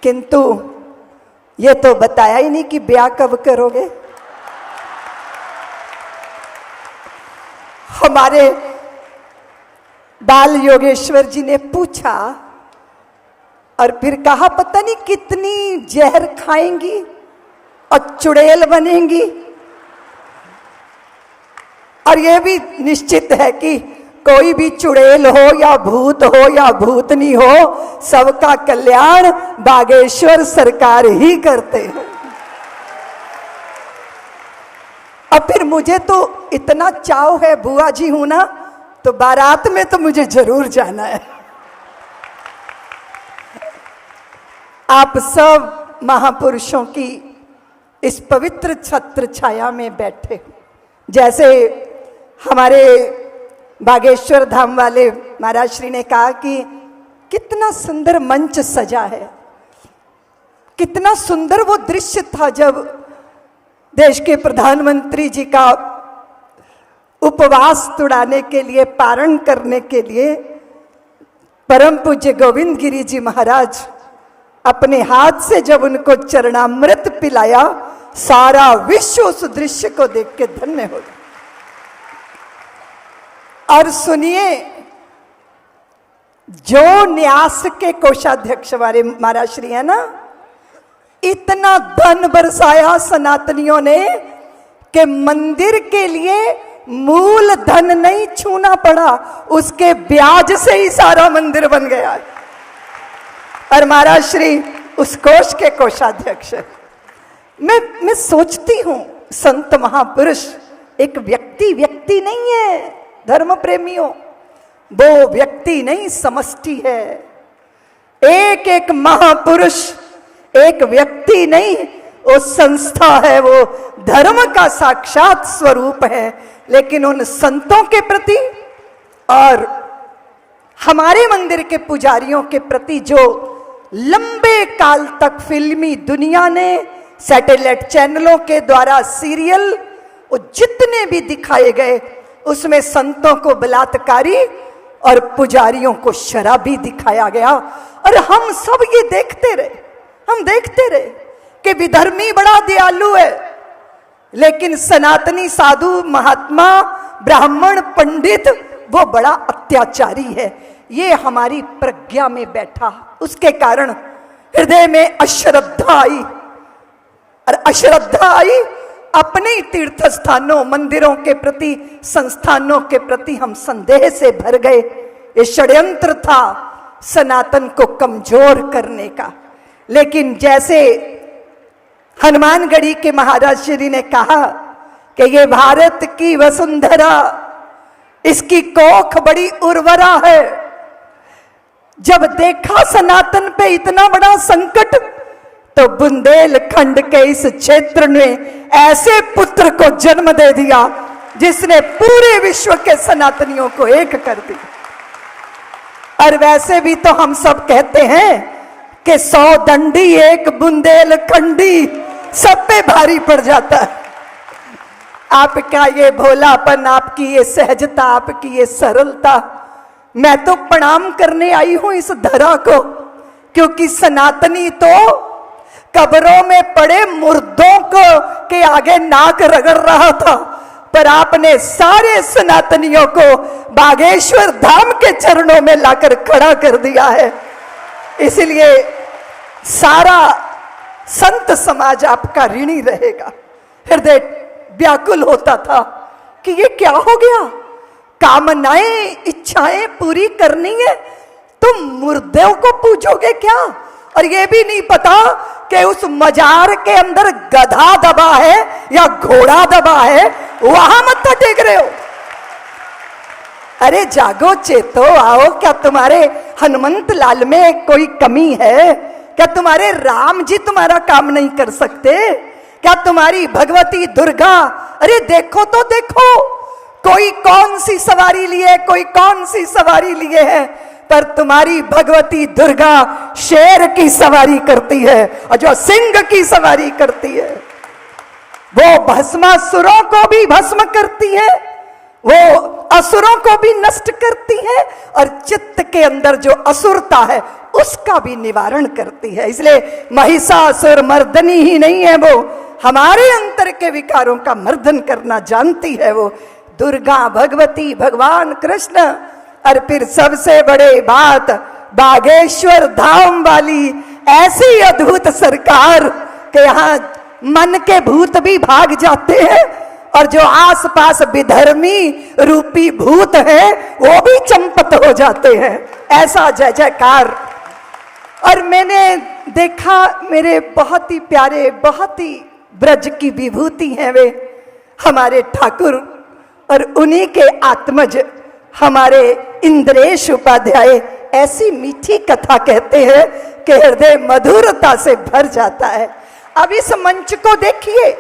किंतु ये तो बताया ही नहीं कि ब्याह कब करोगे। हमारे बाल योगेश्वर जी ने पूछा और फिर कहा पता नहीं कितनी जहर खाएंगी और चुड़ैल बनेंगी। और यह भी निश्चित है कि कोई भी चुड़ैल हो या भूतनी हो, सबका कल्याण बागेश्वर सरकार ही करते हैं। अब फिर मुझे तो इतना चाव है, बुआ जी हूं ना, तो बारात में तो मुझे जरूर जाना है। आप सब महापुरुषों की इस पवित्र छत्र छाया में बैठे, जैसे हमारे बागेश्वर धाम वाले महाराज श्री ने कहा कि कितना सुंदर मंच सजा है, कितना सुंदर वो दृश्य था जब देश के प्रधानमंत्री जी का उपवास तुड़ाने के लिए, पारण करने के लिए परम पूज्य गोविंद गिरी जी महाराज अपने हाथ से जब उनको चरणामृत पिलाया, सारा विश्व उस दृश्य को देख के धन्य हो गया। और सुनिए, जो न्यास के कोषाध्यक्ष हमारे महाराज श्री है ना, इतना धन बरसाया सनातनियों ने कि मंदिर के लिए मूल धन नहीं छूना पड़ा, उसके ब्याज से ही सारा मंदिर बन गया है। और महाराज श्री उस कोष के कोषाध्यक्ष। मैं सोचती हूं, संत महापुरुष एक व्यक्ति नहीं है धर्म प्रेमियों, वो व्यक्ति नहीं समष्टि है। एक एक महापुरुष एक व्यक्ति नहीं, वो संस्था है, वो धर्म का साक्षात स्वरूप है। लेकिन उन संतों के प्रति और हमारे मंदिर के पुजारियों के प्रति जो लंबे काल तक फिल्मी दुनिया ने सैटेलाइट चैनलों के द्वारा सीरियल वो जितने भी दिखाए गए, उसमें संतों को बलात्कारी और पुजारियों को शराबी दिखाया गया। और हम सब ये देखते रहे कि विधर्मी बड़ा दयालु है, लेकिन सनातनी साधु महात्मा ब्राह्मण पंडित वो बड़ा अत्याचारी है। ये हमारी प्रज्ञा में बैठा, उसके कारण हृदय में अश्रद्धा आई। और अश्रद्धा आई अपने ही तीर्थ स्थानों, मंदिरों के प्रति, संस्थानों के प्रति हम संदेह से भर गए। ये षड्यंत्र था सनातन को कमजोर करने का। लेकिन जैसे हनुमानगढ़ी के महाराज श्री ने कहा कि ये भारत की वसुंधरा, इसकी कोख बड़ी उर्वरा है। जब देखा सनातन पे इतना बड़ा संकट, तो बुंदेलखंड के इस क्षेत्र ने ऐसे पुत्र को जन्म दे दिया जिसने पूरे विश्व के सनातनियों को एक कर दिया। और वैसे भी तो हम सब कहते हैं कि 100 दंडी एक बुंदेलखंडी, सब पे भारी पड़ जाता है। आपका ये भोलापन, आपकी ये सहजता, आपकी ये सरलता, मैं तो प्रणाम करने आई हूं इस धरा को, क्योंकि सनातनी तो कब्रों में पड़े मुर्दों को के आगे नाक रगड़ रहा था, पर आपने सारे सनातनियों को बागेश्वर धाम के चरणों में लाकर खड़ा कर दिया है। इसलिए सारा संत समाज आपका ऋणी रहेगा। हृदय व्याकुल होता था कि ये क्या हो गया, कामनाएं इच्छाएं पूरी करनी है, तुम मुर्दों को पूजोगे क्या? और ये भी नहीं पता कि उस मजार के अंदर गधा दबा है या घोड़ा दबा है, वहां मत्था टेक रहे हो। अरे जागो, चेतो, आओ। क्या तुम्हारे हनुमंत लाल में कोई कमी है? क्या तुम्हारे राम जी तुम्हारा काम नहीं कर सकते? क्या तुम्हारी भगवती दुर्गा, अरे देखो तो देखो, कोई कौन सी सवारी लिए, कोई कौन सी सवारी लिए है, पर तुम्हारी भगवती दुर्गा शेर की सवारी करती है और जो सिंह की सवारी करती है वो भस्मासुरों को भी भस्म करती है वो असुरों को भी नष्ट करती है और चित्त के अंदर जो असुरता है उसका भी निवारण करती है। इसलिए महिषासुर मर्दनी ही नहीं है, वो हमारे अंतर के विकारों का मर्दन करना जानती है। वो दुर्गा भगवती भगवान कृष्ण, और फिर सबसे बड़े बात बागेश्वर धाम वाली ऐसी अद्भुत सरकार के यहाँ मन के भूत भी भाग जाते हैं और जो आसपास विधर्मी रूपी भूत है वो भी चंपत हो जाते हैं। ऐसा जय जयकार। और मैंने देखा मेरे बहुत ही प्यारे, बहुत ही ब्रज की विभूति हैं वे हमारे ठाकुर, और उन्हीं के आत्मज हमारे इंद्रेश उपाध्याय ऐसी मीठी कथा कहते हैं कि हृदय मधुरता से भर जाता है। अब इस मंच को देखिए,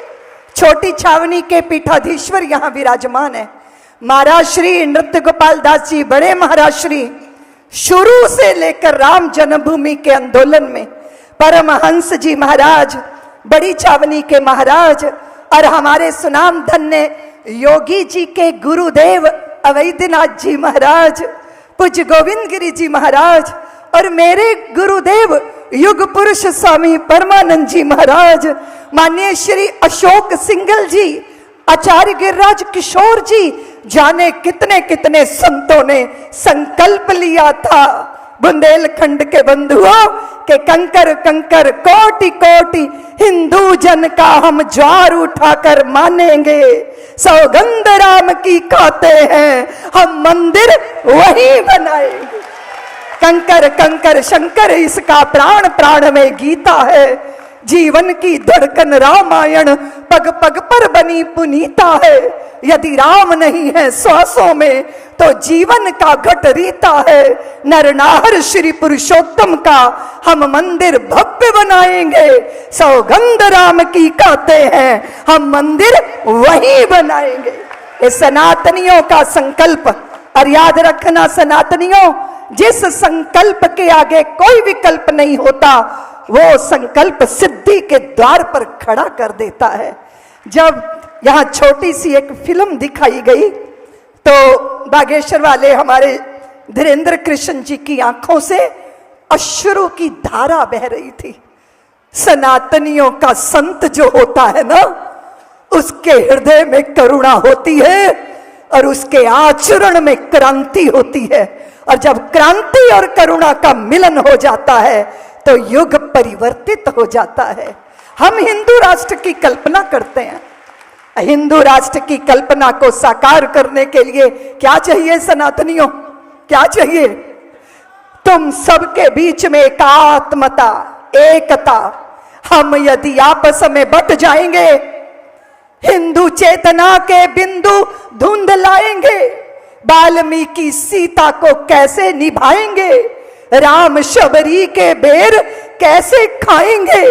छोटी छावनी के पीठाधीश्वर यहाँ विराजमान है। महाराज श्री नृत्य गोपाल दास जी, बड़े महाराज श्री, शुरू से लेकर राम जन्मभूमि के आंदोलन में परमहंस जी महाराज, बड़ी छावनी के महाराज, और हमारे सुनाम धन्य योगी जी के गुरुदेव अवैधनाथ जी महाराज, पूज्य गोविंद गिरी जी महाराज, और मेरे गुरुदेव युग पुरुष स्वामी परमानंद जी महाराज, माननीय श्री अशोक सिंगल जी, आचार्य गिरिराज किशोर जी, जाने कितने कितने संतों ने संकल्प लिया था बुंदेलखंड के बंधुओं के कंकर कंकर कोटि कोटि हिंदू जन का हम ज्वार उठाकर मानेंगे, सौगंध राम की खाते हैं हम मंदिर वही बनाएंगे। कंकर कंकर शंकर इसका प्राण प्राण में गीता है, जीवन की धड़कन रामायण पग पग पर बनी पुनीता है। यदि राम नहीं है श्वासों में तो जीवन का घट रीता है। नरनाहर श्री पुरुषोत्तम का हम मंदिर भव्य बनाएंगे, सौगंध राम की कहते हैं हम मंदिर वही बनाएंगे। ये सनातनियों का संकल्प, और याद रखना सनातनियों, जिस संकल्प के आगे कोई विकल्प नहीं होता वो संकल्प सिद्धि के द्वार पर खड़ा कर देता है। जब यहाँ छोटी सी एक फिल्म दिखाई गई तो बागेश्वर वाले हमारे धीरेन्द्र कृष्ण जी की आंखों से अश्रु की धारा बह रही थी। सनातनियों का संत जो होता है ना, उसके हृदय में करुणा होती है और उसके आचरण में क्रांति होती है, और जब क्रांति और करुणा का मिलन हो जाता है तो युग परिवर्तित हो जाता है। हम हिंदू राष्ट्र की कल्पना करते हैं। हिंदू राष्ट्र की कल्पना को साकार करने के लिए क्या चाहिए सनातनियों, क्या चाहिए? तुम सबके बीच में एकात्मता, एकता। हम यदि आपस में बट जाएंगे, हिंदू चेतना के बिंदु धुंध लाएंगे। वाल्मीकि सीता को कैसे निभाएंगे, राम शबरी के बेर कैसे खाएंगे।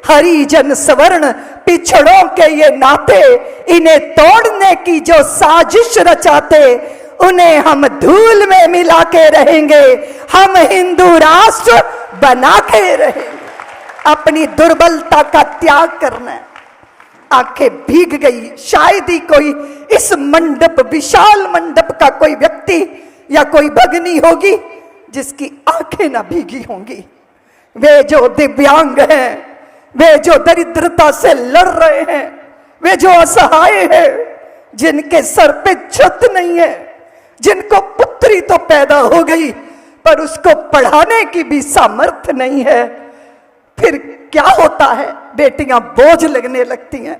हरिजन सवर्ण पिछड़ों के ये नाते, इन्हें तोड़ने की जो साजिश रचाते, उन्हें हम धूल में मिला के रहेंगे। हम हिंदू राष्ट्र बना के रहेंगे। अपनी दुर्बलता का त्याग करना है। आंखें भीग गई। शायद ही कोई इस मंडप, विशाल मंडप का कोई व्यक्ति या कोई भगनी होगी जिसकी आंखें ना भीगी होंगी। वे जो दिव्यांग हैं, वे जो दरिद्रता से लड़ रहे हैं, वे जो असहाय हैं, जिनके सर पे छत नहीं है, जिनको पुत्री तो पैदा हो गई पर उसको पढ़ाने की भी सामर्थ्य नहीं है, फिर क्या होता है? बेटियां बोझ लगने लगती हैं।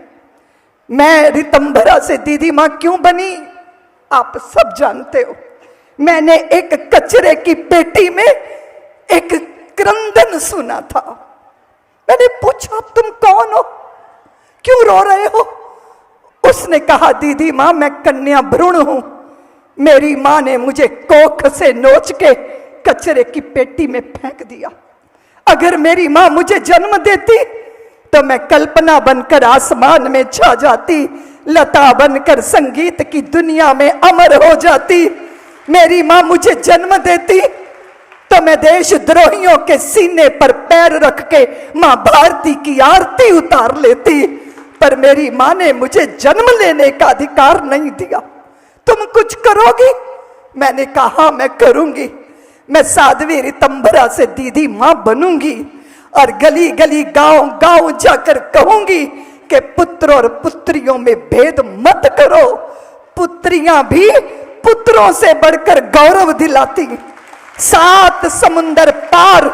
मैं रितंभरा से दीदी मां क्यों बनी आप सब जानते हो। मैंने एक कचरे की पेटी में एक क्रंदन सुना था। मैंने पूछा तुम कौन हो, क्यों रो रहे हो? उसने कहा दीदी मां मैं कन्या भ्रूण हूं। मेरी मां ने मुझे कोख से नोच के कचरे की पेटी में फेंक दिया। अगर मेरी मां मुझे जन्म देती तो मैं कल्पना बनकर आसमान में छा जाती, लता बनकर संगीत की दुनिया में अमर हो जाती। मेरी मां मुझे जन्म देती तो मैं देशद्रोहियों के सीने पर पैर रख के मां भारती की आरती उतार लेती, पर मेरी मां ने मुझे जन्म लेने का अधिकार नहीं दिया। तुम कुछ करोगी? मैंने कहा मैं करूंगी। मैं साध्वी ऋतंभरा से दीदी मां बनूंगी और गली गली गांव गांव जाकर कहूंगी कि पुत्र और पुत्रियों में भेद मत करो। पुत्रियां भी पुत्रों से बढ़कर गौरव दिलाती, 7 समुंदर पार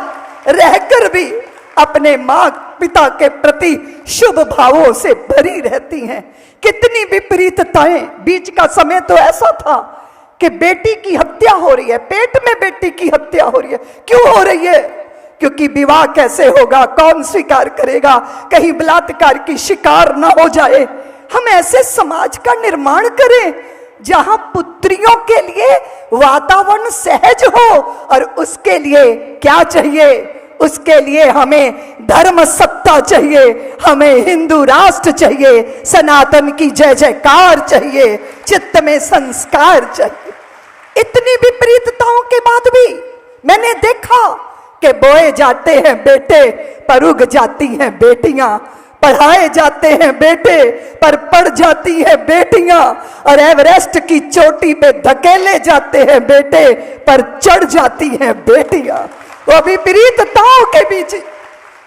रहकर भी अपने मां पिता के प्रति शुभ भावों से भरी रहती हैं। कितनी विपरीतताएं। बीच का समय तो ऐसा था कि बेटी की हत्या हो रही है, पेट में बेटी की हत्या हो रही है। क्यों हो रही है? क्योंकि विवाह कैसे होगा, कौन स्वीकार करेगा, कहीं बलात्कार की शिकार ना हो जाए। हम ऐसे समाज का निर्माण करें जहां पुत्रियों के लिए वातावरण सहज हो। और उसके लिए क्या चाहिए? उसके लिए हमें धर्म सत्ता चाहिए, हमें हिंदू राष्ट्र चाहिए, सनातन की जय जयकार चाहिए, चित्त में संस्कार चाहिए। इतनी विपरीतताओं के बाद भी मैंने देखा कि बोए जाते हैं बेटे पर उग जाती हैं बेटियां, पढ़ाए जाते हैं बेटे पर पढ़ जाती हैं बेटियां, और एवरेस्ट की चोटी पे धकेले जाते हैं बेटे पर चढ़ जाती हैं बेटियां। वो विपरीतताओं के बीच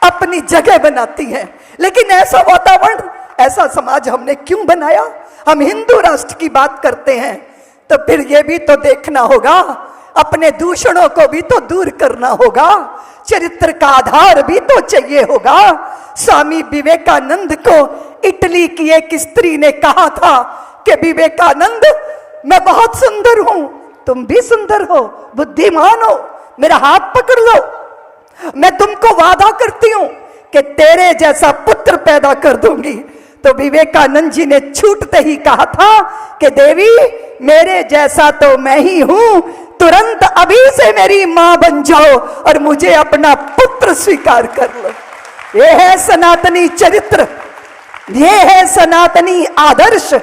अपनी जगह बनाती हैं। लेकिन ऐसा वातावरण, ऐसा समाज हमने क्यों बनाया? हम हिंदू राष्ट्र की बात करते हैं तो फिर ये भी तो देखना होगा, अपने दूषणों को भी तो दूर करना होगा, चरित्र का आधार भी तो चाहिए होगा। स्वामी विवेकानंद को इटली की एक स्त्री ने कहा था कि विवेकानंद, मैं बहुत सुंदर हूं, तुम भी सुंदर हो, बुद्धिमान हो, मेरा हाथ पकड़ लो, मैं तुमको वादा करती हूं कि तेरे जैसा पुत्र पैदा कर दूंगी। तो विवेकानंद जी ने छूटते ही कहा था कि देवी, मेरे जैसा तो मैं ही हूं, तुरंत अभी से मेरी मां बन जाओ और मुझे अपना पुत्र स्वीकार कर लो। यह है सनातनी चरित्र, यह है सनातनी आदर्श।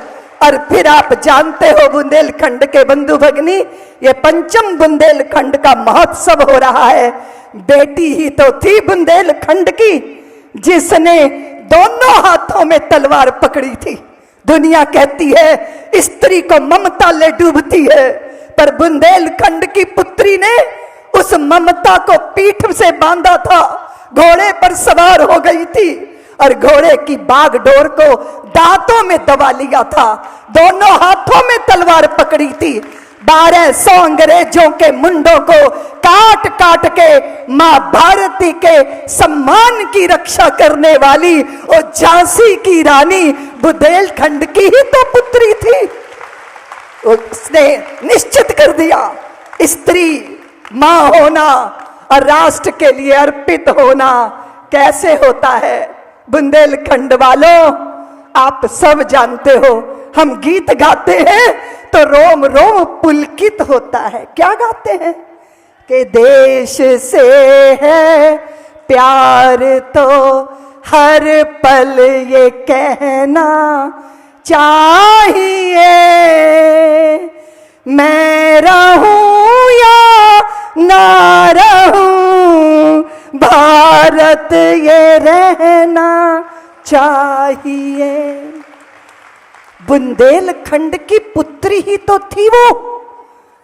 और फिर आप जानते हो बुंदेलखंड के बंधु भगनी, ये 5म बुंदेलखंड का महोत्सव हो रहा है। बेटी ही तो थी बुंदेलखंड की जिसने दोनों हाथों में तलवार पकड़ी थी। दुनिया कहती है स्त्री को ममता ले डूबती है, पर बुंदेलखंड की पुत्री ने उस ममता को पीठ से बांधा था, घोड़े पर सवार हो गई थी और घोड़े की बागडोर को दांतों में दबा लिया था, दोनों हाथों में तलवार पकड़ी थी। 1200 अंग्रेजों के मुंडों को काट काट के मां भारती के सम्मान की रक्षा करने वाली वो झांसी की रानी बुंदेलखंड की ही तो पुत्री थी। उसने निश्चित कर दिया, स्त्री मां होना और राष्ट्र के लिए अर्पित होना कैसे होता है। बुंदेलखंड वालों, आप सब जानते हो, हम गीत गाते हैं तो रोम रोम पुलकित होता है। क्या गाते हैं? कि देश से है प्यार तो हर पल ये कहना चाहिए, मैं रहूं या ना रहूं, भारत ये रहना चाहिए। बुंदेलखंड की पुत्री ही तो थी वो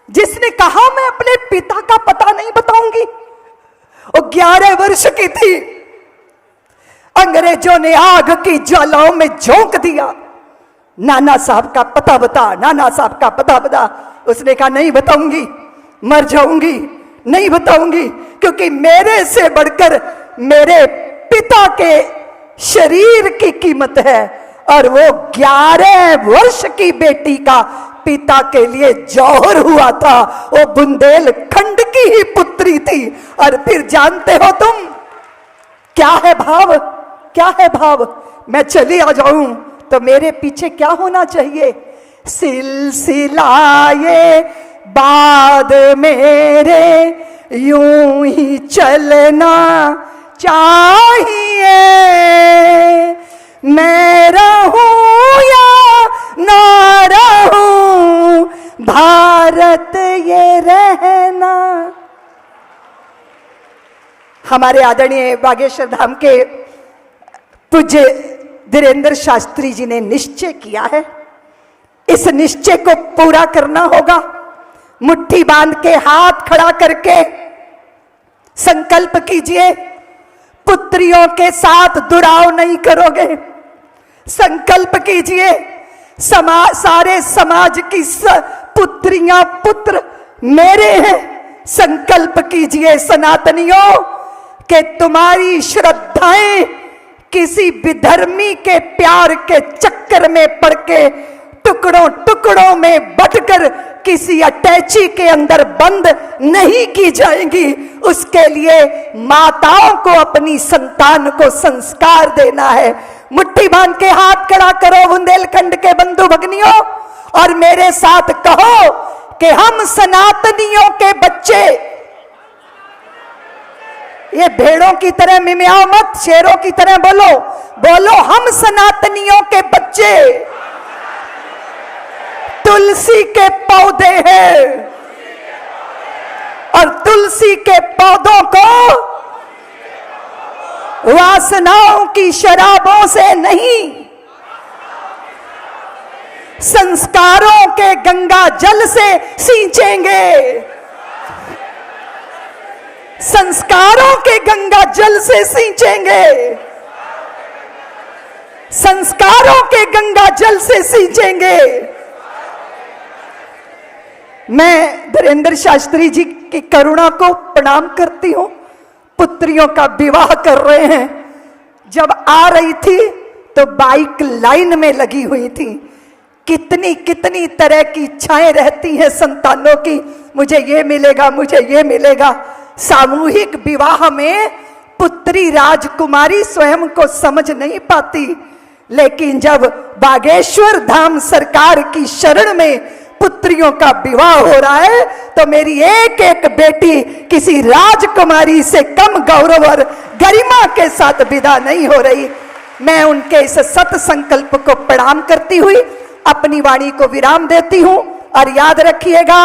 जिसने कहा मैं अपने पिता का पता नहीं बताऊंगी। वो 11 वर्ष की थी, अंग्रेजों ने आग की ज्वालाओं में झोंक दिया, नाना साहब का पता बता, नाना साहब का पता बता। उसने कहा नहीं बताऊंगी, मर जाऊंगी, नहीं बताऊंगी, क्योंकि मेरे से बढ़कर मेरे पिता के शरीर की कीमत है। और वो 11 वर्ष की बेटी का पिता के लिए जौहर हुआ था। वो बुंदेलखंड की ही पुत्री थी। और फिर जानते हो तुम क्या है भाव, क्या है भाव? मैं चली आ जाऊं तो मेरे पीछे क्या होना चाहिए? सिलसिलाए बाद मेरे यूं ही चलना चाहिए, मैं रहूं या ना रहूं, भारत ये रहना। हमारे आदरणीय बागेश्वर धाम के पूज्य धीरेन्द्र शास्त्री जी ने निश्चय किया है इस निश्चय को पूरा करना होगा। मुट्ठी बांध के हाथ खड़ा करके संकल्प कीजिए, पुत्रियों के साथ दुराव नहीं करोगे। संकल्प कीजिए, सारे समाज की पुत्रियां पुत्र मेरे हैं। संकल्प कीजिए सनातनियों कि तुम्हारी श्रद्धाएं किसी विधर्मी के प्यार के चक्कर में पड़ के टुकड़ों टुकड़ों में बटकर किसी अटैची के अंदर बंद नहीं की जाएंगी। उसके लिए माताओं को अपनी संतान को संस्कार देना है। मुट्ठी बांध के हाथ खड़ा करो बुंदेलखंड के बंधु भगनियों, और मेरे साथ कहो कि हम सनातनियों के बच्चे, ये भेड़ों की तरह मिमियाओ मत, शेरों की तरह बोलो, बोलो हम सनातनियों के बच्चे तुलसी के पौधे हैं, और तुलसी के पौधों को वासनाओं की शराबों से नहीं, संस्कारों के गंगा जल से सींचेंगे। संस्कारों के गंगा जल से सींचेंगे। संस्कारों के गंगा जल से सींचेंगे। मैं धीरेन्द्र शास्त्री जी की करुणा को प्रणाम करती हूं। पुत्रियों का विवाह कर रहे हैं। जब आ रही थी तो बाइक लाइन में लगी हुई थी। कितनी कितनी तरह की इच्छाएं रहती हैं संतानों की, मुझे ये मिलेगा, मुझे ये मिलेगा। सामूहिक विवाह में पुत्री राजकुमारी स्वयं को समझ नहीं पाती, लेकिन जब बागेश्वर धाम सरकार की शरण में पुत्रियों का विवाह हो रहा है तो मेरी एक एक बेटी किसी राजकुमारी से कम गौरव और गरिमा के साथ विदा नहीं हो रही। मैं उनके इस सत संकल्प को प्रणाम करती हुई अपनी वाणी को विराम देती हूं। और याद रखिएगा,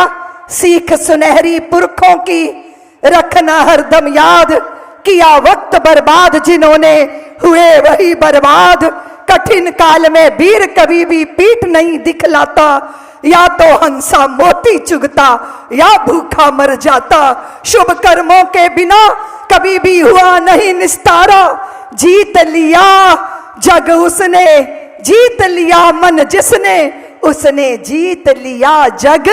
सीख सुनहरी पुरखों की रखना हरदम याद, किया वक्त बर्बाद जिन्होंने हुए वही बर्बाद। कठिन काल में वीर कभी भी पीठ नहीं दिखलाता, या तो हंसा मोती चुगता या भूखा मर जाता। शुभ कर्मों के बिना कभी भी हुआ नहीं निस्तारा। जीत लिया जग उसने, जीत लिया मन जिसने, उसने जीत लिया जग।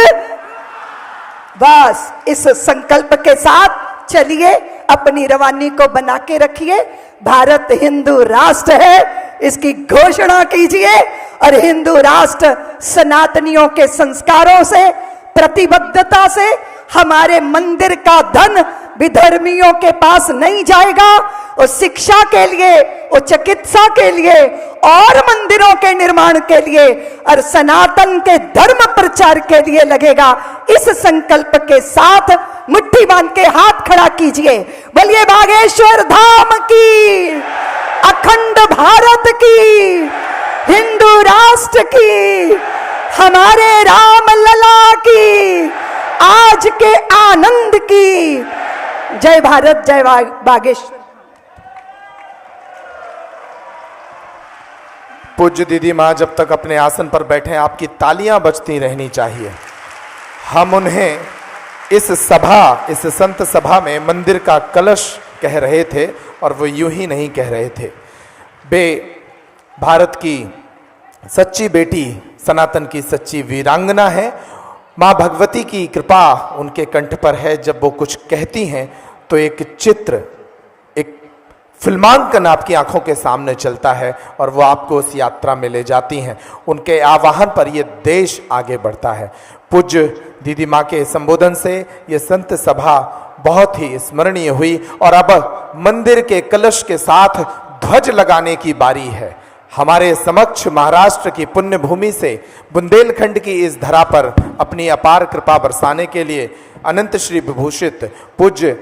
बस इस संकल्प के साथ चलिए, अपनी रवानी को बना के रखिए। भारत हिंदू राष्ट्र है, इसकी घोषणा कीजिए। और हिंदू राष्ट्र सनातनियों के संस्कारों से, प्रतिबद्धता से, हमारे मंदिर का धन विधर्मियों के पास नहीं जाएगा। वो शिक्षा के लिए, वो चिकित्सा के लिए, और मंदिरों के निर्माण के लिए, और सनातन के धर्म प्रचार के लिए लगेगा। इस संकल्प के साथ मुट्ठी बांध के हाथ खड़ा कीजिए। बोलिए बागेश्वर धाम की, अखंड भारत की, हिंदू राष्ट्र की, हमारे राम लला की, आज के आनंद की। जय भारत, जय बागेश्वर। पूज्य दीदी माँ जब तक अपने आसन पर बैठे आपकी तालियां बजती रहनी चाहिए। हम उन्हें इस संत सभा में मंदिर का कलश कह रहे थे, और वो यूं ही नहीं कह रहे थे। वे भारत की सच्ची बेटी, सनातन की सच्ची वीरांगना है। माँ भगवती की कृपा उनके कंठ पर है। जब वो कुछ कहती हैं तो एक चित्र, एक फिल्मांकन आपकी आंखों के सामने चलता है, और वो आपको उस यात्रा में ले जाती हैं। उनके आह्वान पर ये देश आगे बढ़ता है। पूज्य दीदी माँ के संबोधन से ये संत सभा बहुत ही स्मरणीय हुई, और अब मंदिर के कलश के साथ ध्वज लगाने की बारी है। हमारे समक्ष महाराष्ट्र की पुण्य भूमि से बुंदेलखंड की इस धरा पर अपनी अपार कृपा बरसाने के लिए अनंत श्री विभूषित पूज्य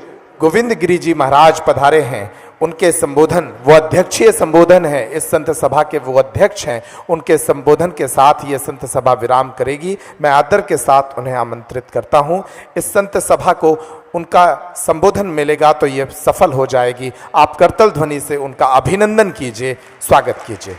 गोविंद गिरी जी महाराज पधारे हैं। उनके संबोधन, वो अध्यक्षीय संबोधन है, इस संत सभा के वो अध्यक्ष हैं। उनके संबोधन के साथ ये संत सभा विराम करेगी। मैं आदर के साथ उन्हें आमंत्रित करता हूं। इस संत सभा को उनका संबोधन मिलेगा तो ये सफल हो जाएगी। आप करतल ध्वनि से उनका अभिनंदन कीजिए, स्वागत कीजिए।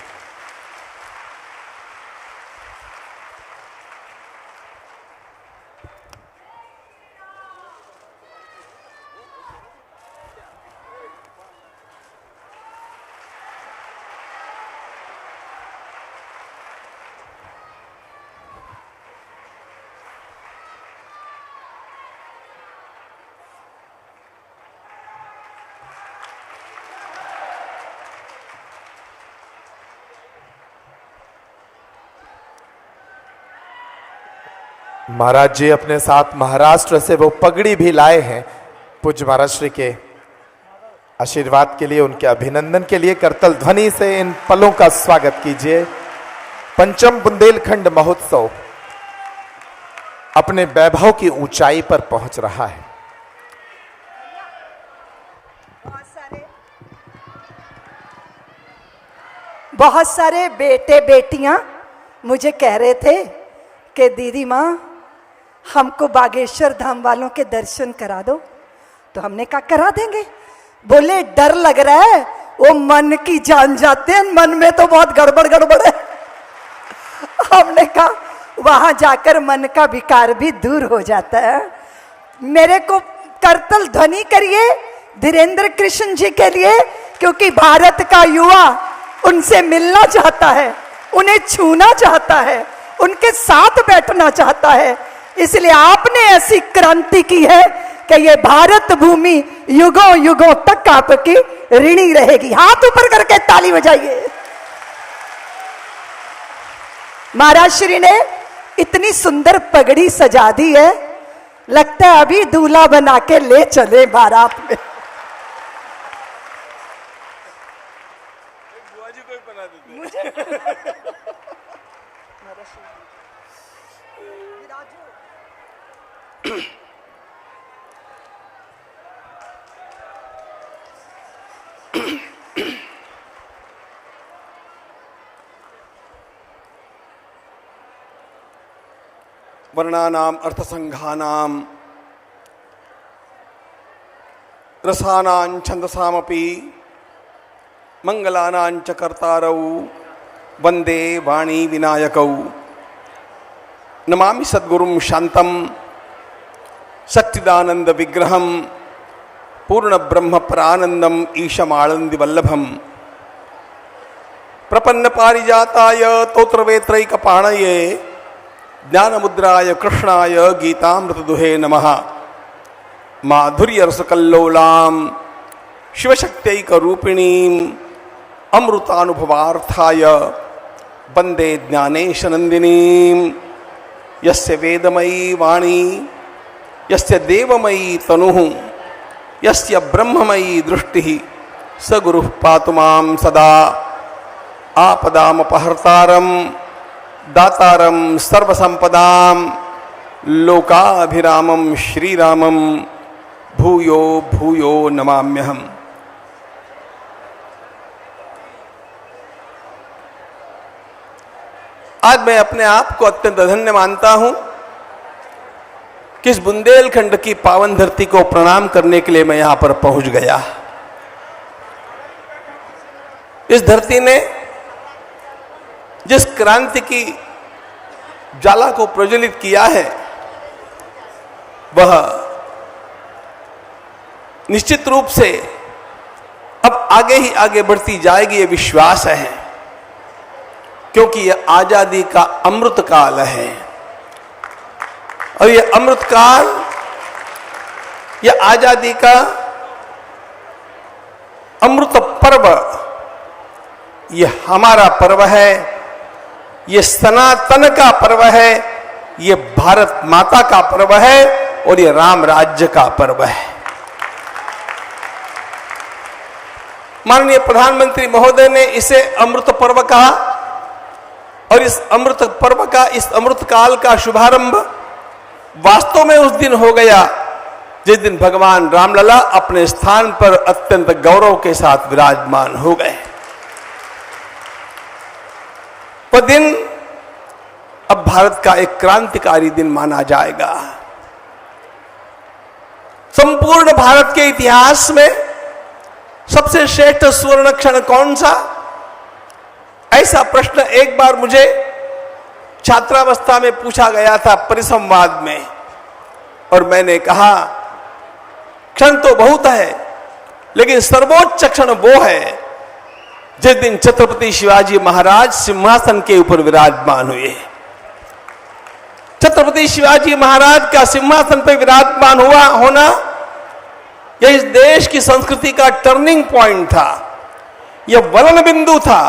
महाराज जी अपने साथ महाराष्ट्र से वो पगड़ी भी लाए हैं। पूज्य महाराज श्री के आशीर्वाद के लिए, उनके अभिनंदन के लिए करतल ध्वनि से इन पलों का स्वागत कीजिए। पंचम बुंदेलखंड महोत्सव अपने वैभव की ऊंचाई पर पहुंच रहा है। बहुत सारे बेटे बेटियां मुझे कह रहे थे कि दीदी माँ हमको बागेश्वर धाम वालों के दर्शन करा दो। तो हमने कहा करा देंगे। बोले डर लग रहा है, वो मन की जान जाते हैं, मन में तो बहुत गड़बड़ गड़बड़ है। हमने कहा वहां जाकर मन का विकार भी दूर हो जाता है। मेरे को करतल ध्वनि करिए धीरेन्द्र कृष्ण जी के लिए, क्योंकि भारत का युवा उनसे मिलना चाहता है, उन्हें छूना चाहता है, उनके साथ बैठना चाहता है। इसलिए आपने ऐसी क्रांति की है कि ये भारत भूमि युगों युगों तक आपकी ऋणी रहेगी। हाथ ऊपर करके ताली बजाइए। महाराज श्री ने इतनी सुंदर पगड़ी सजा दी है, लगता है अभी दूल्हा बना के ले चले बारात में। वर्णानाम अर्थसंघानाम रसानां छंदसामपि मंगलानां च कर्तारौ वंदे वाणी विनायकौ। नमामि सद्गुरुं शांतं सच्चिदानंद विग्रहं पूर्ण ब्रह्म परानंदम ईशमानंद वल्लभम। प्रपन्न पारिजाताय तोत्रवेत्रैकपाणये ज्ञानमुद्राय कृष्णाय गीतामृतदुहे नमः। माधुर्य रसकल्लोलां शिवशक्त्यैकरूपिणीं अमृतानुभवार्थाय वंदे ज्ञानेशनंदिनीं। यस्य वेदमयी वाणी यस्य देवमयी तनुः यस्य ब्रह्ममयी दृष्टिः स गुरुः पातु मां सदा। आपदामपहर्तारं दातारं सर्वसंपदां लोकाभिरामं श्रीरामं भूयो भूयो नमाम्यहम्। आज मैं अपने आप को अत्यंत धन्य मानता हूं कि इस बुंदेलखंड की पावन धरती को प्रणाम करने के लिए मैं यहां पर पहुंच गया। इस धरती ने जिस क्रांति की ज्वाला को प्रज्वलित किया है, वह निश्चित रूप से अब आगे ही आगे बढ़ती जाएगी, ये विश्वास है, क्योंकि यह आजादी का अमृत काल है। और यह अमृत काल, यह आजादी का अमृत पर्व, यह हमारा पर्व है, यह सनातन का पर्व है, यह भारत माता का पर्व है और यह राम राज्य का पर्व है। माननीय प्रधानमंत्री महोदय ने इसे अमृत पर्व कहा और इस अमृत पर्व का, इस अमृत काल का शुभारंभ वास्तव में उस दिन हो गया जिस दिन भगवान रामलला अपने स्थान पर अत्यंत गौरव के साथ विराजमान हो गए। वह दिन अब भारत का एक क्रांतिकारी दिन माना जाएगा। संपूर्ण भारत के इतिहास में सबसे श्रेष्ठ स्वर्ण क्षण कौन सा? ऐसा प्रश्न एक बार मुझे छात्रावस्था में पूछा गया था परिसंवाद में, और मैंने कहा क्षण तो बहुत है, लेकिन सर्वोच्च क्षण वो है जिस दिन छत्रपति शिवाजी महाराज सिंहासन के ऊपर विराजमान हुए। छत्रपति शिवाजी महाराज का सिंहासन पर विराजमान होना यह इस देश की संस्कृति का टर्निंग पॉइंट था, यह वलन बिंदु था।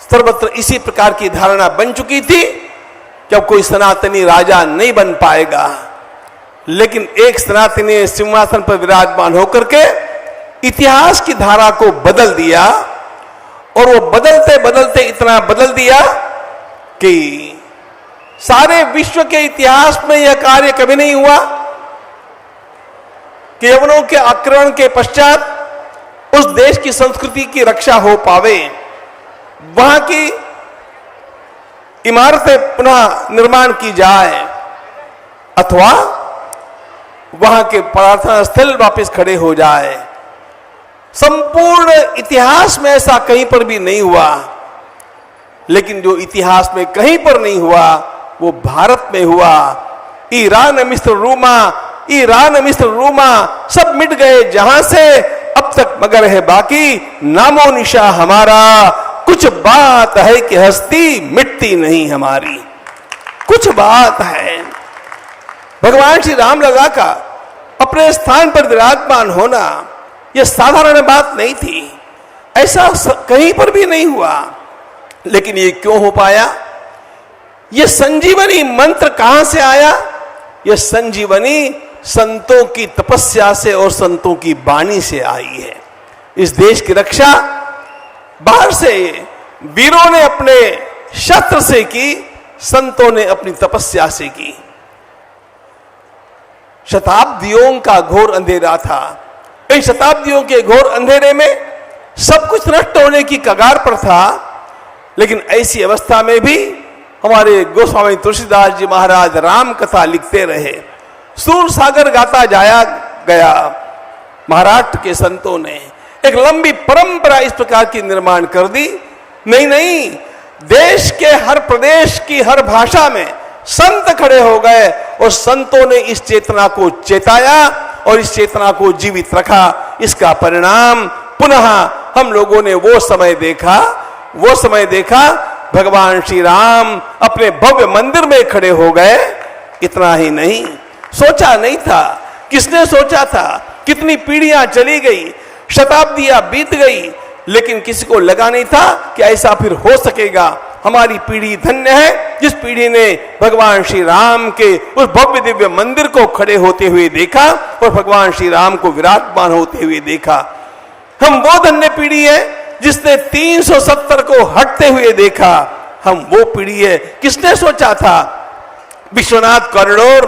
सर्वत्र इसी प्रकार की धारणा बन चुकी थी कि अब कोई सनातनी राजा नहीं बन पाएगा, लेकिन एक सनातनी सिंहासन पर विराजमान होकर के इतिहास की धारा को बदल दिया। और वो बदलते बदलते इतना बदल दिया कि सारे विश्व के इतिहास में यह कार्य कभी नहीं हुआ कि यवनों के आक्रमण के पश्चात उस देश की संस्कृति की रक्षा हो पावे, वहां की इमारतें पुनः निर्माण की जाए, अथवा वहां के प्रार्थना स्थल वापस खड़े हो जाए। संपूर्ण इतिहास में ऐसा कहीं पर भी नहीं हुआ। लेकिन जो इतिहास में कहीं पर नहीं हुआ वो भारत में हुआ। ईरान मिस्र रोमा सब मिट गए जहां से, अब तक मगर है बाकी नामो निशा हमारा। कुछ बात है कि हस्ती मिटती नहीं हमारी। कुछ बात है। भगवान श्री राम लला का अपने स्थान पर विराजमान होना यह साधारण बात नहीं थी, ऐसा कहीं पर भी नहीं हुआ। लेकिन ये क्यों हो पाया? यह संजीवनी मंत्र कहां से आया? यह संजीवनी संतों की तपस्या से और संतों की वाणी से आई है। इस देश की रक्षा बाहर से वीरों ने अपने शस्त्र से की, संतों ने अपनी तपस्या से की। शताब्दियों का घोर अंधेरा था। इन शताब्दियों के घोर अंधेरे में सब कुछ नष्ट होने की कगार पर था। लेकिन ऐसी अवस्था में भी हमारे गोस्वामी तुलसीदास जी महाराज राम कथा लिखते रहे। सूर सागर गाता जाया गया। महाराष्ट्र के संतों ने एक लंबी परंपरा इस प्रकार की निर्माण कर दी। नहीं, देश के हर प्रदेश की हर भाषा में संत खड़े हो गए और संतों ने इस चेतना को चेताया और इस चेतना को जीवित रखा। इसका परिणाम पुनः हम लोगों ने वो समय देखा भगवान श्री राम अपने भव्य मंदिर में खड़े हो गए। इतना ही नहीं, सोचा नहीं था, किसने सोचा था? कितनी पीढ़ियां चली गई, शताब्दियां बीत गई, लेकिन किसी को लगा नहीं था कि ऐसा फिर हो सकेगा। हमारी पीढ़ी धन्य है जिस पीढ़ी ने भगवान श्री राम के उस भव्य दिव्य मंदिर को खड़े होते हुए देखा और भगवान श्री राम को विराजमान होते हुए देखा। हम वो धन्य पीढ़ी है जिसने 370 को हटते हुए देखा। हम वो पीढ़ी है। किसने सोचा था विश्वनाथ कॉरिडोर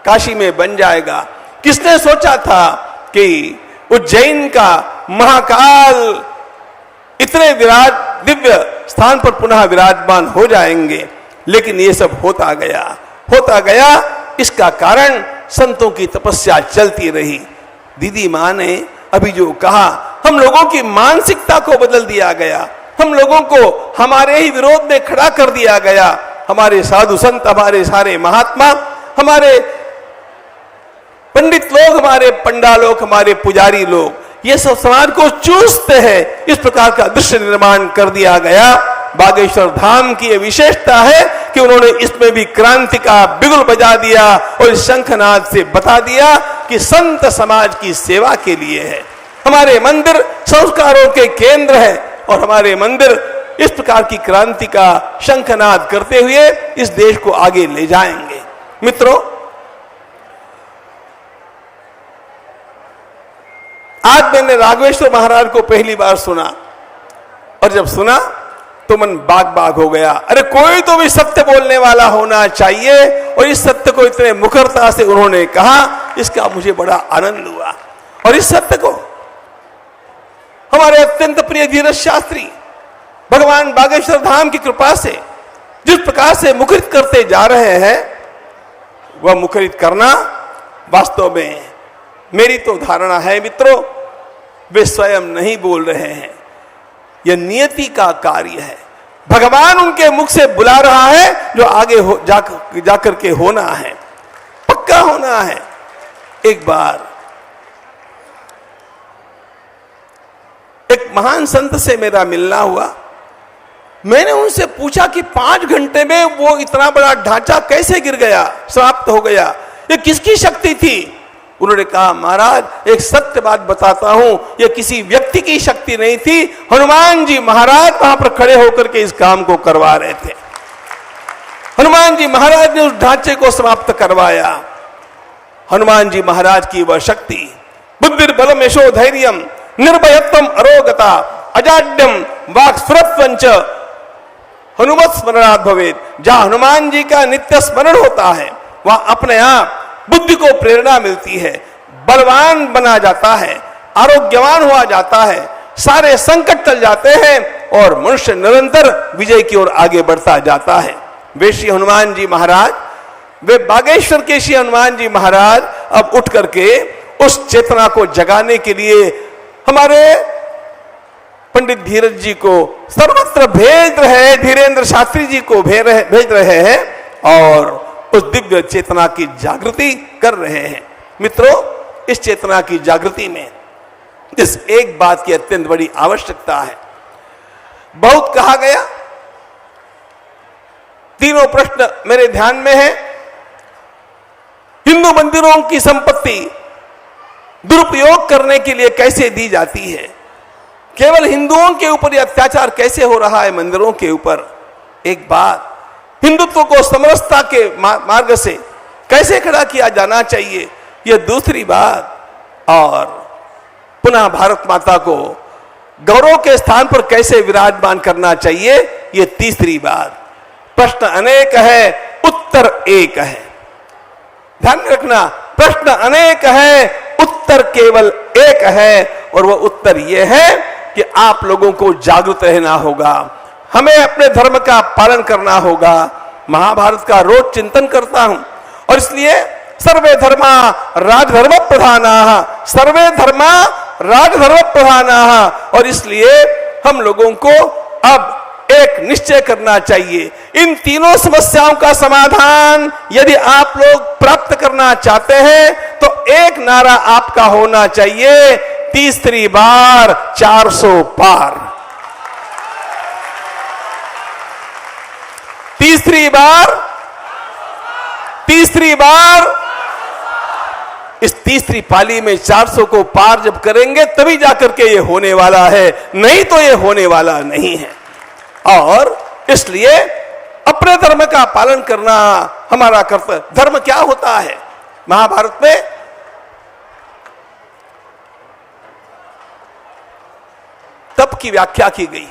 काशी में बन जाएगा? किसने सोचा था कि उज्जैन का महाकाल इतने दिव्य स्थान पर पुनः विराजमान हो जाएंगे? लेकिन ये सब होता गया। इसका कारण संतों की तपस्या चलती रही। दीदी मां ने अभी जो कहा, हम लोगों की मानसिकता को बदल दिया गया। हम लोगों को हमारे ही विरोध में खड़ा कर दिया गया। हमारे साधु संत, हमारे सारे महात्मा, हमारे पंडित लोग, हमारे पंडा लोग, हमारे पुजारी लोग, ये सब समाज को चूसते हैं। इस प्रकार का दृश्य निर्माण कर दिया गया। बागेश्वर धाम की यह विशेषता है कि उन्होंने इसमें भी क्रांति का बिगुल बजा दिया और इस शंखनाद से बता दिया कि संत समाज की सेवा के लिए है। हमारे मंदिर संस्कारों के केंद्र है और हमारे मंदिर इस प्रकार की क्रांति का शंखनाद करते हुए इस देश को आगे ले जाएंगे। मित्रों, आज मैंने राघवेश्वर महाराज को पहली बार सुना और जब सुना तो मन बाग हो गया। अरे कोई तो भी सत्य बोलने वाला होना चाहिए और इस सत्य को इतने मुखरता से उन्होंने कहा, इसका मुझे बड़ा आनंद हुआ। और इस सत्य को हमारे अत्यंत प्रिय धीरज शास्त्री भगवान बागेश्वर धाम की कृपा से जिस प्रकार से मुखरित करते जा रहे हैं, वह मुखरित करना वास्तव में मेरी तो धारणा है मित्रों, वे स्वयं नहीं बोल रहे हैं, यह नियति का कार्य है। भगवान उनके मुख से बुला रहा है जो आगे जाकर के होना है, पक्का होना है। एक बार एक महान संत से मेरा मिलना हुआ। मैंने उनसे पूछा कि 5 घंटे में वो इतना बड़ा ढांचा कैसे गिर गया, समाप्त हो गया, ये किसकी शक्ति थी? उन्होंने कहा, महाराज एक सत्य बात बताता हूं, यह किसी व्यक्ति की शक्ति नहीं थी, हनुमान जी महाराज वहां पर खड़े होकर के इस काम को करवा रहे थे। हनुमान जी महाराज ने उस ढांचे को समाप्त करवाया। हनुमान जी महाराज की वह शक्ति, बुद्धिर्बलम यशो धैर्यम निर्भयत्वम अरोगता अजाड्यम वाक्स्फुरत्वंच हनुमत स्मरणात् भवेत्। जहां हनुमान जी का नित्य स्मरण होता है वहां अपने आप बुद्धि को प्रेरणा मिलती है, बलवान बना जाता है, आरोग्यवान हुआ जाता है, सारे संकट टल जाते हैं और मनुष्य निरंतर विजय की ओर आगे बढ़ता जाता है। वे श्री हनुमान जी महाराज, वे बागेश्वर के श्री हनुमान जी महाराज अब उठ करके उस चेतना को जगाने के लिए हमारे पंडित धीरज जी को सर्वत्र भेज रहे हैं, धीरेन्द्र शास्त्री जी को भेज रहे हैं और उस दिव्य चेतना की जागृति कर रहे हैं। मित्रों, इस चेतना की जागृति में इस एक बात की अत्यंत बड़ी आवश्यकता है। बहुत कहा गया, तीनों प्रश्न मेरे ध्यान में है। हिंदू मंदिरों की संपत्ति दुरुपयोग करने के लिए कैसे दी जाती है? केवल हिंदुओं के ऊपर यह अत्याचार कैसे हो रहा है मंदिरों के ऊपर? एक बात, हिंदुत्व को समरसता के मार्ग से कैसे खड़ा किया जाना चाहिए, यह दूसरी बात। और पुनः भारत माता को गौरव के स्थान पर कैसे विराजमान करना चाहिए, यह तीसरी बात। प्रश्न अनेक है, उत्तर एक है। ध्यान में रखना, प्रश्न अनेक है, उत्तर केवल एक है और वह उत्तर यह है कि आप लोगों को जागृत रहना होगा, हमें अपने धर्म का पालन करना होगा। महाभारत का रोज चिंतन करता हूं और इसलिए सर्वे धर्मा राजधर्म प्रधानाः, सर्वे धर्मा राजधर्म प्रधानाः। और इसलिए हम लोगों को अब एक निश्चय करना चाहिए, इन तीनों समस्याओं का समाधान यदि आप लोग प्राप्त करना चाहते हैं तो एक नारा आपका होना चाहिए, तीसरी बार 400 पार। तीसरी बार इस तीसरी पाली में 400 को पार जब करेंगे तभी जाकर के ये होने वाला है, नहीं तो ये होने वाला नहीं है। और इसलिए अपने धर्म का पालन करना हमारा कर्तव्य। धर्म क्या होता है? महाभारत में तप की व्याख्या की गई।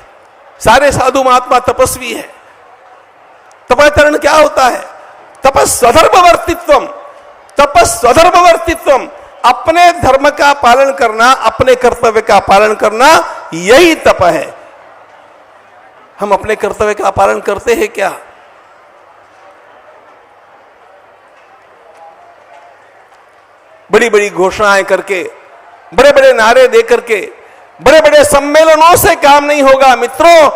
सारे साधु महात्मा तपस्वी है। तपाचरण क्या होता है? तपस्वधर्मवर्तित्वम, तपस्वधर्मवर्तित्वम, अपने धर्म का पालन करना, अपने कर्तव्य का पालन करना, यही तप है। हम अपने कर्तव्य का पालन करते हैं क्या? बड़ी बड़ी घोषणाएं करके, बड़े बड़े नारे दे करके, बड़े बड़े सम्मेलनों से काम नहीं होगा। मित्रों,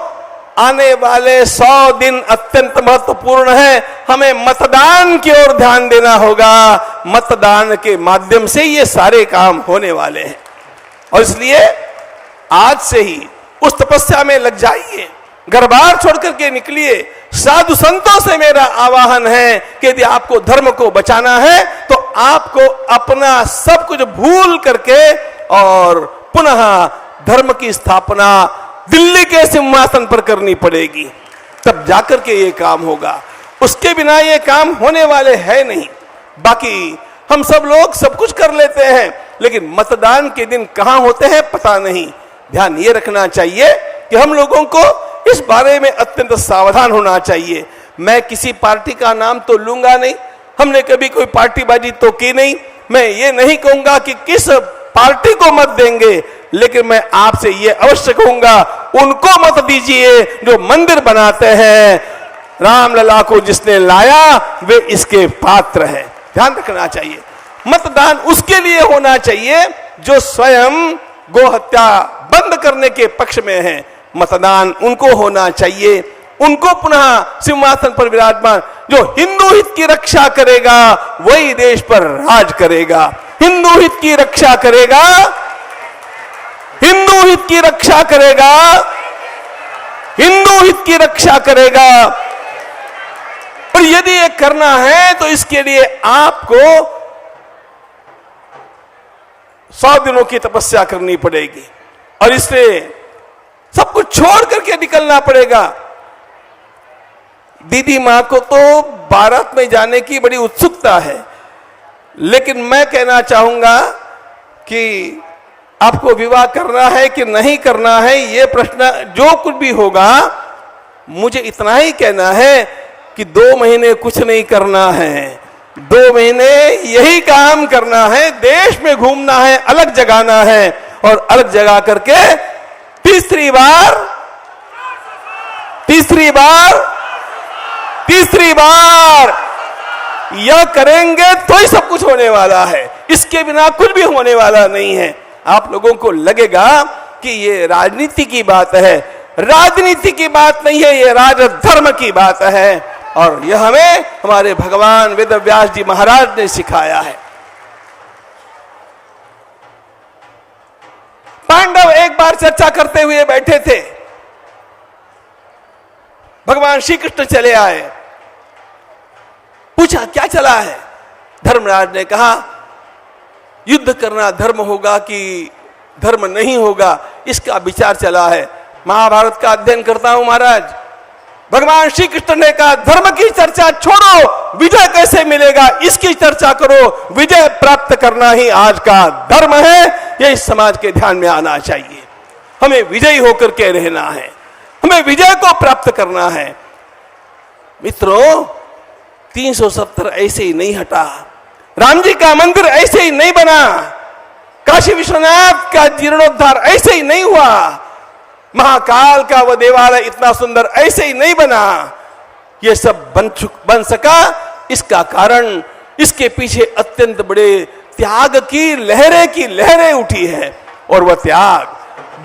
आने वाले 100 दिन अत्यंत महत्वपूर्ण है। हमें मतदान की ओर ध्यान देना होगा। मतदान के माध्यम से ये सारे काम होने वाले हैं और इसलिए आज से ही उस तपस्या में लग जाइए, घर बार छोड़ करके निकलिए। साधु संतों से मेरा आवाहन है कि यदि आपको धर्म को बचाना है तो आपको अपना सब कुछ भूल करके और पुनः धर्म की स्थापना दिल्ली के सिंहासन पर करनी पड़ेगी, तब जाकर के ये काम होगा। उसके बिना ये काम होने वाले है नहीं। बाकी हम सब लोग सब कुछ कर लेते हैं, लेकिन मतदान के दिन कहां होते हैं पता नहीं। ध्यान ये रखना चाहिए कि हम लोगों को इस बारे में अत्यंत सावधान होना चाहिए। मैं किसी पार्टी का नाम तो लूंगा नहीं, हमने कभी कोई पार्टीबाजी तो की नहीं। मैं ये नहीं कहूंगा कि किस पार्टी को मत देंगे, लेकिन मैं आपसे ये अवश्य कहूंगा, उनको मत दीजिए जो मंदिर बनाते हैं। रामलला को जिसने लाया वे इसके पात्र हैं। ध्यान रखना चाहिए। मतदान उसके लिए होना चाहिए जो स्वयं गोहत्या बंद करने के पक्ष में है। मतदान उनको होना चाहिए, उनको पुनः सिंहासन पर विराजमान, जो हिंदू हित की रक्षा करेगा वही देश पर राज करेगा। हिंदू हित की रक्षा करेगा, हिंदू हित की रक्षा करेगा, हिंदू हित की रक्षा करेगा। और यदि ये करना है तो इसके लिए आपको 100 दिनों की तपस्या करनी पड़ेगी और इससे सब कुछ छोड़ करके निकलना पड़ेगा। दीदी मां को तो बारात में जाने की बड़ी उत्सुकता है, लेकिन मैं कहना चाहूंगा कि आपको विवाह करना है कि नहीं करना है, ये प्रश्न जो कुछ भी होगा, मुझे इतना ही कहना है कि 2 महीने कुछ नहीं करना है, 2 महीने यही काम करना है, देश में घूमना है, अलग जगाना है, और अलग जगा करके तीसरी बार यह करेंगे तो ही सब कुछ होने वाला है, इसके बिना कुछ भी होने वाला नहीं है। आप लोगों को लगेगा कि ये राजनीति की बात है, राजनीति की बात नहीं है, ये राजधर्म की बात है, और यह हमें हमारे भगवान वेद व्यास जी महाराज ने सिखाया है। पांडव एक बार चर्चा करते हुए बैठे थे, भगवान श्री कृष्ण चले आए, पूछा क्या चला है? धर्मराज ने कहा युद्ध करना धर्म होगा कि धर्म नहीं होगा, इसका विचार चला है। महाभारत का अध्ययन करता हूं महाराज। भगवान श्री कृष्ण ने कहा धर्म की चर्चा छोड़ो, विजय कैसे मिलेगा इसकी चर्चा करो, विजय प्राप्त करना ही आज का धर्म है। यह इस समाज के ध्यान में आना चाहिए। हमें विजयी होकर के रहना है, हमें विजय को प्राप्त करना है। मित्रों, 370 ऐसे ही नहीं हटा, राम जी का मंदिर ऐसे ही नहीं बना, काशी विश्वनाथ का जीर्णोद्धार ऐसे ही नहीं हुआ, महाकाल का वह देवालय इतना सुंदर ऐसे ही नहीं बना। यह सब बन सका, इसका कारण इसके पीछे अत्यंत बड़े त्याग की लहरें उठी है। और वह त्याग,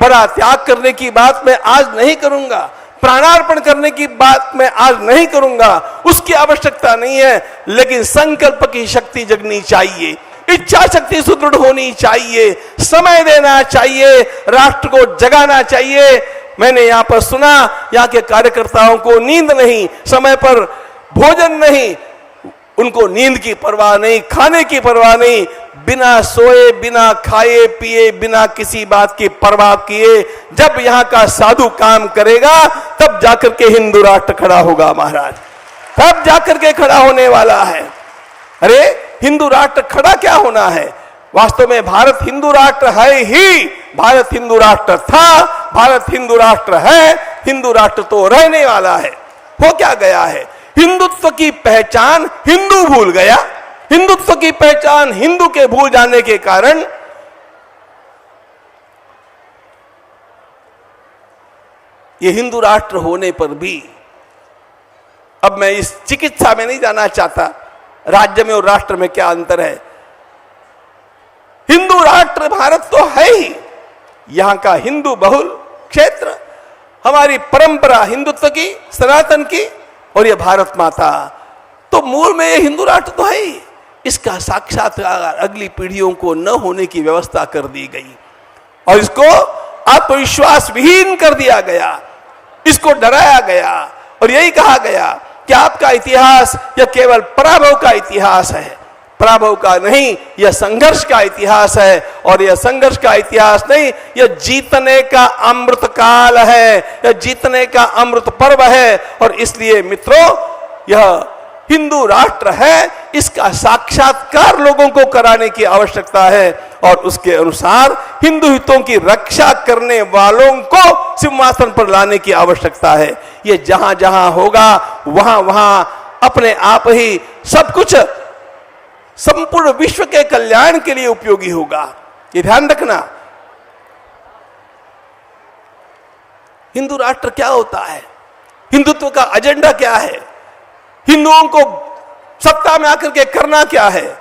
बड़ा त्याग करने की बात मैं आज नहीं करूंगा, प्राणार्पण करने की बात मैं आज नहीं करूंगा, उसकी आवश्यकता नहीं है, लेकिन संकल्प की शक्ति जगनी चाहिए, इच्छा शक्ति सुदृढ़ होनी चाहिए, समय देना चाहिए, राष्ट्र को जगाना चाहिए। मैंने यहां पर सुना, यहां के कार्यकर्ताओं को नींद नहीं, समय पर भोजन नहीं, उनको नींद की परवाह नहीं, खाने की परवाह नहीं, बिना सोए, बिना खाए पिए, बिना किसी बात की परवाह किए जब यहां का साधु काम करेगा तब जाकर के हिंदू राष्ट्र खड़ा होगा महाराज, तब जाकर के खड़ा होने वाला है। अरे हिंदू राष्ट्र खड़ा क्या होना है? वास्तव में भारत हिंदू राष्ट्र है ही, भारत हिंदू राष्ट्र था, भारत हिंदू राष्ट्र है, हिंदू राष्ट्र तो रहने वाला है। हो क्या गया है? हिंदुत्व की पहचान हिंदू भूल गया, हिंदुत्व की पहचान हिंदू के भूल जाने के कारण ये हिंदू राष्ट्र होने पर भी, अब मैं इस चिकित्सा में नहीं जाना चाहता, राज्य में और राष्ट्र में क्या अंतर है। हिंदू राष्ट्र भारत तो है ही, यहां का हिंदू बहुल क्षेत्र, हमारी परंपरा हिंदुत्व की, सनातन की, और यह भारत माता, तो मूल में यह हिंदू राष्ट्र तो है ही। इसका साक्षात्कार अगली पीढ़ियों को न होने की व्यवस्था कर दी गई और इसको आत्मविश्वास विहीन कर दिया गया, इसको डराया गया और यही कहा गया कि आपका इतिहास यह केवल पराभव का इतिहास है, पराभव का नहीं, यह संघर्ष का इतिहास है। और यह संघर्ष का इतिहास नहीं, यह जीतने का अमृत काल है, यह जीतने का अमृत पर्व है। और इसलिए मित्रों, यह हिंदू राष्ट्र है, इसका साक्षात्कार लोगों को कराने की आवश्यकता है और उसके अनुसार हिंदू हितों की रक्षा करने वालों को सिंहासन पर लाने की आवश्यकता है। ये जहां जहां होगा वहां वहां अपने आप ही सब कुछ संपूर्ण विश्व के कल्याण के लिए उपयोगी होगा। ये ध्यान रखना। हिंदू राष्ट्र क्या होता है? हिंदुत्व का एजेंडा क्या है? हिंदुओं को सत्ता में आकर के करना क्या है?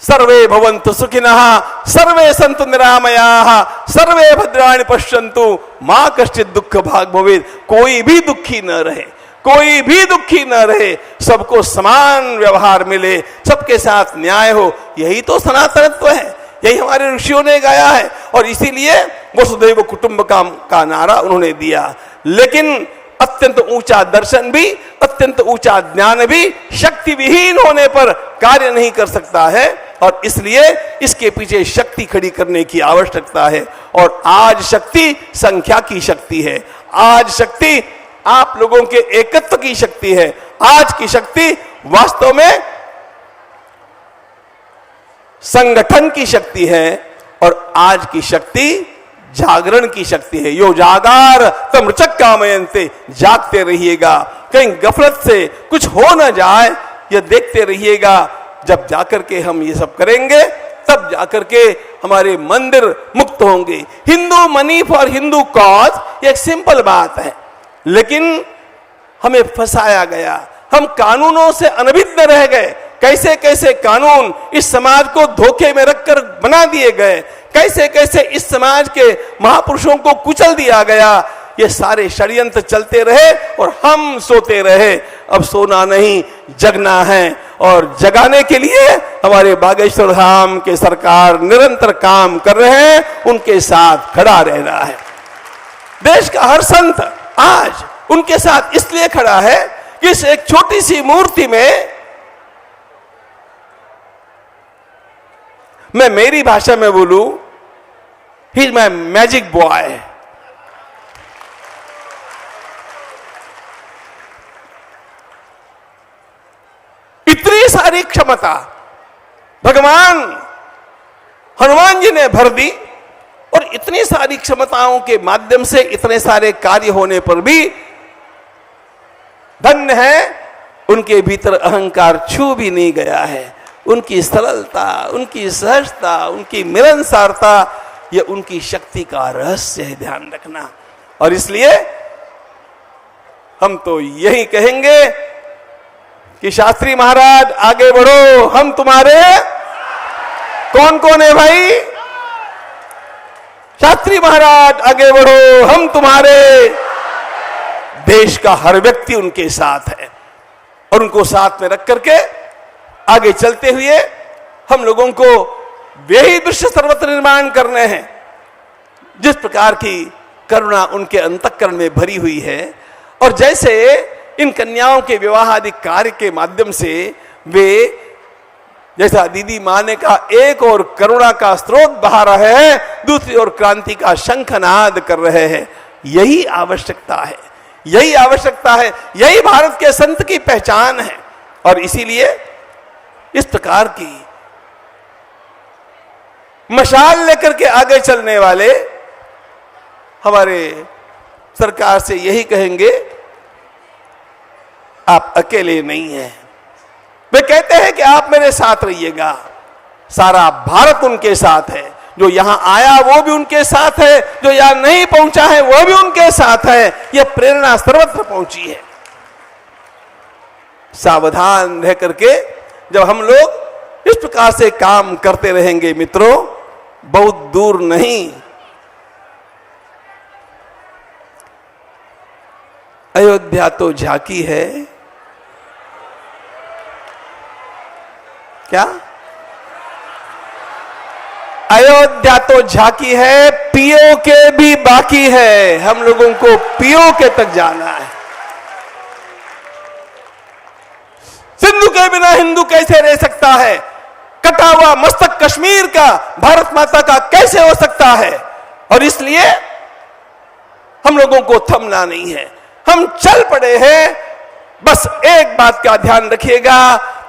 सर्वे भवन्तु सुखिनः, सर्वे सन्तु निरामयाः, सर्वे भद्राणि पश्यन्तु, मां कश्चित् दुःख भाग् भवेत्। कोई भी दुखी न रहे, कोई भी दुखी न रहे, सबको समान व्यवहार मिले, सबके साथ न्याय हो। यही तो सनातनत्व है, यही हमारे ऋषियों ने गाया है और इसीलिए वसुधैव कुटुंबकम का नारा उन्होंने दिया। लेकिन अत्यंत ऊंचा दर्शन भी, अत्यंत ऊंचा ज्ञान भी शक्ति विहीन होने पर कार्य नहीं कर सकता है और इसलिए इसके पीछे शक्ति खड़ी करने की आवश्यकता है। और आज शक्ति संख्या की शक्ति है, आज शक्ति आप लोगों के एकत्व की शक्ति है। आज की शक्ति वास्तव में संगठन की शक्ति है और आज की शक्ति जागरण की शक्ति है। यो जागार तम ऋचक कामयन्ते, जागते रहिएगा, कहीं गफलत से कुछ हो ना जाए, ये देखते रहिएगा। जब जाकर के हम ये सब करेंगे तब जाकर के हमारे मंदिर मुक्त होंगे। Hindu money for Hindu cause एक सिंपल बात है, लेकिन हमें फंसाया गया, हम कानूनों से अनभिज्ञ रह गए। कैसे कैसे कानून इस समाज को धोखे में रखकर बना दिए गए, कैसे कैसे इस समाज के महापुरुषों को कुचल दिया गया। ये सारे षड्यंत्र चलते रहे और हम सोते रहे। अब सोना नहीं, जगना है, और जगाने के लिए हमारे बागेश्वर धाम के सरकार निरंतर काम कर रहे हैं, उनके साथ खड़ा रहना है। देश का हर संत आज उनके साथ इसलिए खड़ा है कि इस एक छोटी सी मूर्ति में, मैं मेरी भाषा में बोलूं, he is my magic boy. इतनी सारी क्षमता भगवान हनुमान जी ने भर दी, और इतनी सारी क्षमताओं के माध्यम से इतने सारे कार्य होने पर भी धन्य है उनके भीतर अहंकार छू भी नहीं गया है। उनकी सरलता, उनकी सहजता, उनकी मिलनसारता, ये उनकी शक्ति का रहस्य है, ध्यान रखना। और इसलिए हम तो यही कहेंगे कि शास्त्री महाराज आगे बढ़ो, हम तुम्हारे। कौन कौन है भाई? शास्त्री महाराज आगे बढ़ो, हम तुम्हारे। देश का हर व्यक्ति उनके साथ है, और उनको साथ में रख करके आगे चलते हुए हम लोगों को वही दृश्य सर्वत्र निर्माण करने हैं जिस प्रकार की करुणा उनके अंतःकरण में भरी हुई है। और जैसे इन कन्याओं के विवाह आदि कार्य के माध्यम से वे, जैसा दीदी मां ने कहा, एक और करुणा का स्रोत बहा रहे हैं, दूसरी ओर क्रांति का शंखनाद कर रहे हैं। यही आवश्यकता है, यही आवश्यकता है, यही भारत के संत की पहचान है। और इसीलिए इस प्रकार की मशाल लेकर के आगे चलने वाले हमारे सरकार से यही कहेंगे, आप अकेले नहीं हैं। वे कहते हैं कि आप मेरे साथ रहिएगा। सारा भारत उनके साथ है, जो यहां आया वो भी उनके साथ है, जो यहां नहीं पहुंचा है वो भी उनके साथ है। यह प्रेरणा सर्वत्र पहुंची है। सावधान रह करके जब हम लोग इस प्रकार से काम करते रहेंगे मित्रों, बहुत दूर नहीं अयोध्या तो झांकी है। क्या? अयोध्या तो झांकी है, पीओ के भी बाकी है। हम लोगों को पीओ के तक जाना है। सिंधु के बिना हिंदू कैसे रह सकता है? कटा हुआ मस्तक कश्मीर का भारत माता का कैसे हो सकता है? और इसलिए हम लोगों को थमना नहीं है, हम चल पड़े हैं। बस एक बात का ध्यान रखिएगा,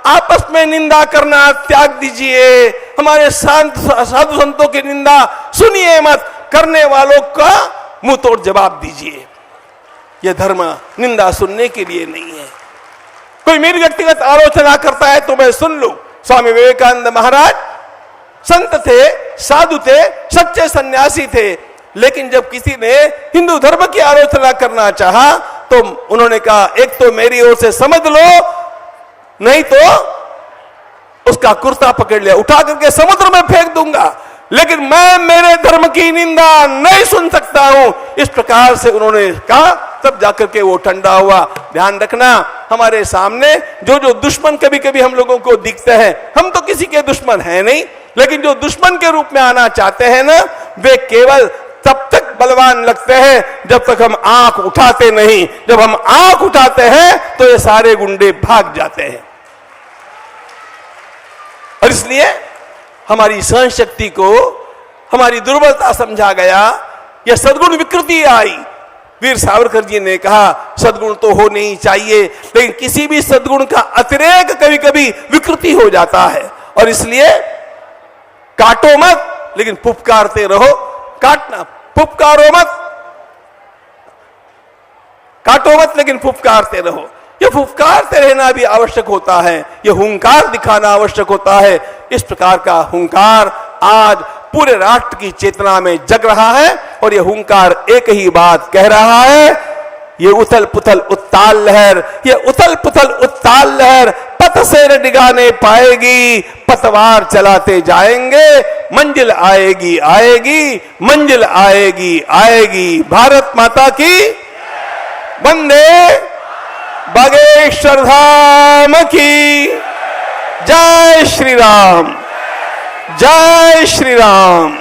आपस में निंदा करना त्याग दीजिए। हमारे साधु संतों की निंदा सुनिए मत, करने वालों का मुंह तोड़ जवाब दीजिए। यह धर्म निंदा सुनने के लिए नहीं है। कोई मेरी व्यक्तिगत आलोचना करता है तो मैं सुन लूं। स्वामी विवेकानंद महाराज संत थे, साधु थे, सच्चे सन्यासी थे, लेकिन जब किसी ने हिंदू धर्म की आलोचना करना चाहा तो उन्होंने कहा, एक तो मेरी ओर से समझ लो, नहीं तो उसका कुर्ता पकड़ लिया, उठा करके समुद्र में फेंक दूंगा, लेकिन मैं मेरे धर्म की निंदा नहीं सुन सकता हूं। इस प्रकार से उन्होंने कहा, तब जाकर के वो ठंडा हुआ। ध्यान रखना, हमारे सामने जो जो दुश्मन कभी कभी हम लोगों को दिखते हैं, हम तो किसी के दुश्मन हैं नहीं, लेकिन जो दुश्मन के रूप में आना चाहते हैं ना, वे केवल तब तक बलवान लगते हैं जब तक हम आंख उठाते नहीं। जब हम आंख उठाते हैं तो ये सारे गुंडे भाग जाते हैं। और इसलिए हमारी सहन शक्ति को हमारी दुर्बलता समझा गया, यह सद्गुण विकृति आई, वीर सावरकर जी ने कहा सद्गुण तो होने ही चाहिए, लेकिन किसी भी सद्गुण का अतिरेक कभी कभी विकृति हो जाता है, और इसलिए काटो मत लेकिन फुफकारते रहो। काटना, फुफकारो मत, काटो मत लेकिन फुफकारते रहो। ये फुफकारते रहना भी आवश्यक होता है, ये हुंकार दिखाना आवश्यक होता है। इस प्रकार का हुंकार आज पूरे राष्ट्र की चेतना में जग रहा है, और ये हुंकार एक ही बात कह रहा है, ये उथल पुथल उत्ताल लहर, ये उथल पुथल उत्ताल लहर पथ से न डिगाने पाएगी, पतवार चलाते जाएंगे, मंजिल आएगी आएगी, मंजिल आएगी आएगी। भारत माता की वंदे, बागेश्वर धाम की जय श्री राम, जय श्री राम।